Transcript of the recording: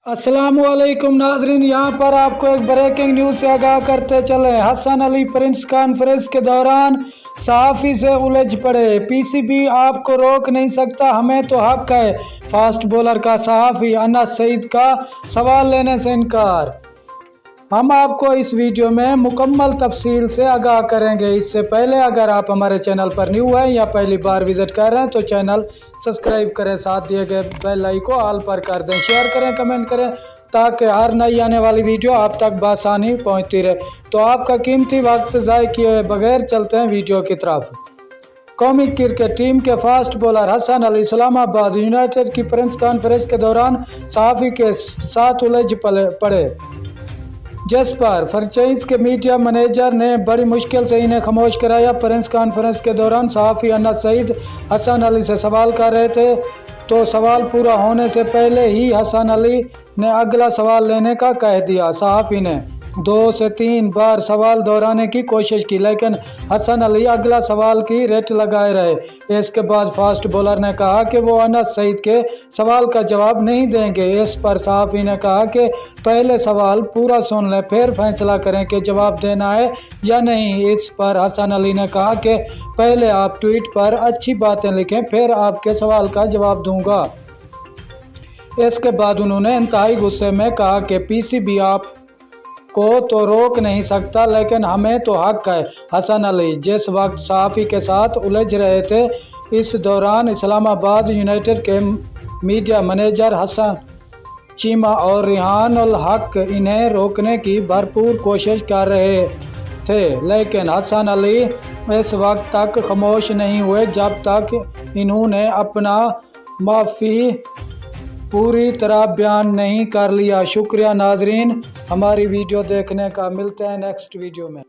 अस्सलामुअलैकुम नाजरीन, यहाँ पर आपको एक ब्रेकिंग न्यूज़ से आगाह करते चले। हसन अली प्रेस कॉन्फ्रेंस के दौरान सहाफ़ी से उलझ पड़े। पीसीबी आपको रोक नहीं सकता, हमें तो हक है। फास्ट बॉलर का सहाफ़ी अनस सईद का सवाल लेने से इनकार। हम आपको इस वीडियो में मुकम्मल तफसील से आगाह करेंगे। इससे पहले अगर आप हमारे चैनल पर न्यू हैं या पहली बार विज़िट कर रहे हैं तो चैनल सब्सक्राइब करें, साथ दिए गए बेल आइकन को ऑल पर कर दें, शेयर करें, कमेंट करें ताकि हर नई आने वाली वीडियो आप तक बआसानी पहुंचती रहे। तो आपका कीमती वक्त ज़ाय किए बगैर चलते हैं वीडियो की तरफ। कौमी क्रिकेट टीम के fast bowler Hasan Ali Islamabad United की प्रेस कॉन्फ्रेंस के दौरान सहाफ़ी के साथ उलझ पड़े, जिस पर फ्रेंचाइज के मीडिया मैनेजर ने बड़ी मुश्किल से इन्हें खामोश कराया। प्रेस कॉन्फ्रेंस के दौरान सहाफ़ी अनस सईद हसन अली से सवाल कर रहे थे तो सवाल पूरा होने से पहले ही हसन अली ने अगला सवाल लेने का कह दिया। सहाफ़ी ने 2 से 3 बार सवाल दोहराने की कोशिश की, लेकिन हसन अली अगला सवाल की रेट लगाए रहे। इसके बाद फास्ट बॉलर ने कहा कि वो अनस सईद के सवाल का जवाब नहीं देंगे। इस पर सहाफ़ी ने कहा कि पहले सवाल पूरा सुन लें, फिर फैसला करें कि जवाब देना है या नहीं। इस पर हसन अली ने कहा कि पहले आप ट्वीट पर अच्छी बातें लिखें, फिर आपके सवाल का जवाब दूंगा। इसके बाद उन्होंने इंतहाई गुस्से में कहा कि पीसीबी आप को तो रोक नहीं सकता, लेकिन हमें तो हक है। हसन अली जिस वक्त सहाफ़ी के साथ उलझ रहे थे, इस दौरान इस्लामाबाद यूनाइटेड के मीडिया मैनेजर हसन चीमा और रिहान उल हक इन्हें रोकने की भरपूर कोशिश कर रहे थे, लेकिन हसन अली इस वक्त तक खामोश नहीं हुए जब तक इन्होंने अपना माफ़ी पूरी तरह बयान नहीं कर लिया। शुक्रिया नाजरीन हमारी वीडियो देखने का। मिलते हैं नेक्स्ट वीडियो में।